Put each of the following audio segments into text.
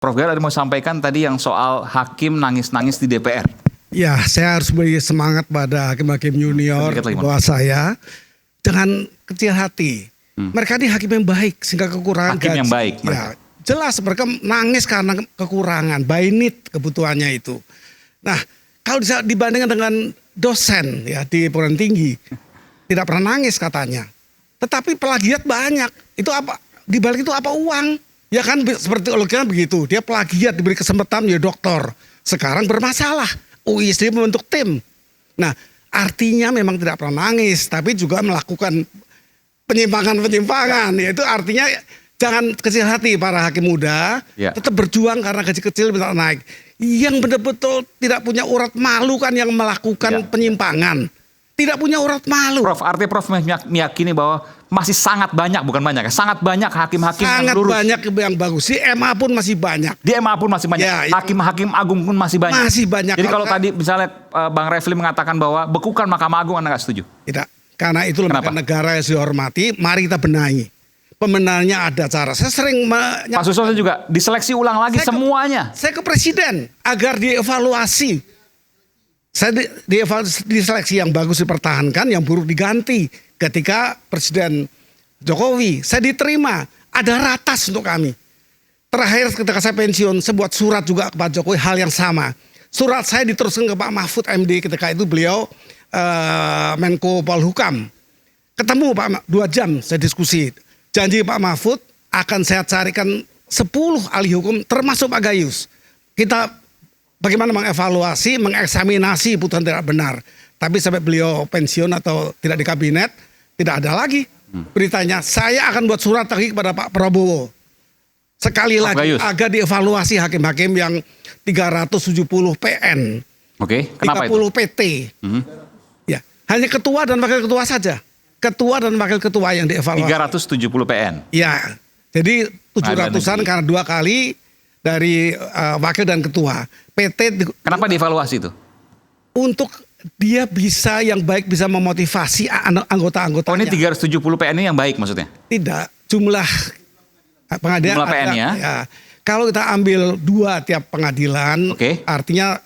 Prof. Gayus ada mau sampaikan tadi yang soal hakim nangis-nangis di DPR. Ya, saya harus beri semangat pada hakim-hakim junior bahwa saya jangan kecil hati. Mereka ini hakim yang baik sehingga kekurangan hakim gaji. Yang baik. Ya, jelas mereka nangis karena kekurangan, by need kebutuhannya itu. Nah, kalau dibandingkan dengan dosen ya di perguruan tinggi, tidak pernah nangis katanya. Tetapi plagiat banyak. Itu apa? Di balik itu apa uang? Ya kan seperti logikanya begitu. Dia plagiat diberi kesempatan menjadi doktor. Sekarang bermasalah. UISD membentuk tim. Nah, artinya memang tidak pernah nangis, tapi juga melakukan penyimpangan-penyimpangan. Yaitu artinya jangan kecil hati para hakim muda. Ya. Tetap berjuang karena gaji kecil bisa naik. Yang betul-betul tidak punya urat malu kan yang melakukan penyimpangan. Tidak punya urat malu. Prof, artinya Prof meyakini bahwa masih sangat banyak, bukan banyak ya, sangat banyak hakim-hakim yang lurus. Sangat banyak yang bagus. Di MA pun masih banyak. Di MA pun masih banyak. Hakim-hakim agung pun masih banyak. Masih banyak. Jadi kalau tadi misalnya Bang Refli mengatakan bahwa bekukan Mahkamah Agung, Anda nggak setuju? Tidak. Karena itu lembaga negara yang dihormati, mari kita benahi. Pembenahannya ada cara. Saya sering Pak Susono juga diseleksi ulang lagi semuanya. Saya ke Presiden agar dievaluasi. Saya diseleksi yang bagus dipertahankan, yang buruk diganti. Ketika Presiden Jokowi, saya diterima. Ada ratas untuk kami. Terakhir ketika saya pensiun, saya buat surat juga ke Pak Jokowi, hal yang sama. Surat saya diteruskan ke Pak Mahfud MD ketika itu beliau Menko Polhukam. Ketemu Pak 2 jam saya diskusi. Janji Pak Mahfud akan saya carikan 10 ahli hukum termasuk Pak Gayus. Kita bagaimana mengevaluasi, mengeksaminasi putusan tidak benar. Tapi sampai beliau pensiun atau tidak di kabinet, tidak ada lagi beritanya. Saya akan buat surat lagi kepada Pak Prabowo. Sekali lagi agar dievaluasi hakim-hakim yang 370 PN. Oke, kenapa 30 itu? PT. Ya, hanya ketua dan wakil ketua saja. Ketua dan wakil ketua yang dievaluasi. 370 PN. Ya, jadi 700-an karena 2 kali dari wakil dan ketua. PT. Kenapa dievaluasi itu? Untuk dia bisa yang baik, bisa memotivasi anggota-anggotanya. Oh, ini 370 PN ini yang baik maksudnya? Tidak, jumlah pengadilan. Jumlah PN-nya? Ya. Kalau kita ambil 2 tiap pengadilan, artinya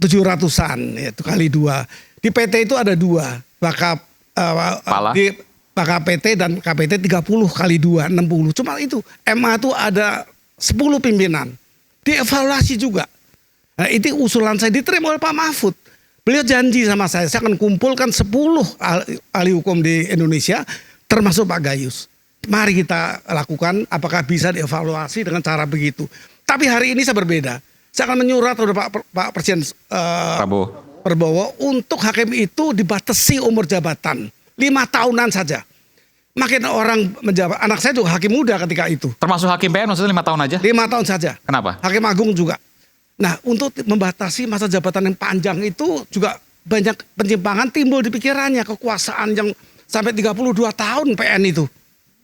700-an, itu kali 2. Di PT itu ada 2, di PT dan KPT 30 kali 2, 60. Cuma itu, MA itu ada 10 pimpinan. Dievaluasi juga. Nah, itu usulan saya diterima oleh Pak Mahfud. Beliau janji sama saya akan kumpulkan 10 ahli hukum di Indonesia, termasuk Pak Gayus. Mari kita lakukan, apakah bisa dievaluasi dengan cara begitu. Tapi hari ini saya berbeda. Saya akan menyurat kepada Pak Presiden Prabowo untuk hakim itu dibatasi umur jabatan 5 tahunan saja. Makin orang menjabat, anak saya juga hakim muda ketika itu. Termasuk hakim PN maksudnya 5 tahun aja? 5 tahun saja. Kenapa? Hakim Agung juga. Nah, untuk membatasi masa jabatan yang panjang itu juga banyak penyimpangan timbul di pikirannya, kekuasaan yang sampai 32 tahun PN itu.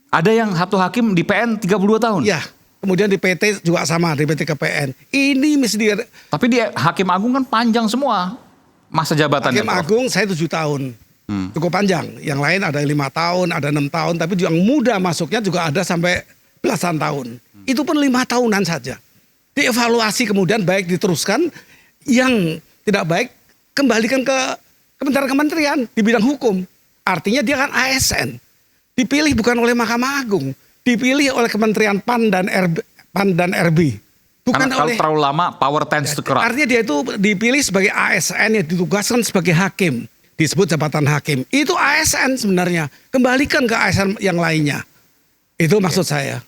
Ada yang satu hakim di PN 32 tahun? Ya. Kemudian di PT juga sama, di PT ke PN. Ini mesti. Tapi di Hakim Agung kan panjang semua masa jabatannya. Hakim Agung saya 7 tahun. Cukup panjang. Yang lain ada 5 tahun, ada 6 tahun. Tapi yang muda masuknya juga ada sampai belasan tahun. Itu pun 5 tahunan saja. Dievaluasi kemudian baik diteruskan. Yang tidak baik kembalikan ke kementerian-kementerian di bidang hukum. Artinya dia kan ASN. Dipilih bukan oleh Mahkamah Agung. Dipilih oleh Kementerian PAN dan RB. Bukan karena kalau terlalu lama power tends to corrupt. Artinya dia itu dipilih sebagai ASN yang ditugaskan sebagai hakim. Disebut jabatan hakim. Itu ASN sebenarnya. Kembalikan ke ASN yang lainnya. Itu maksud saya.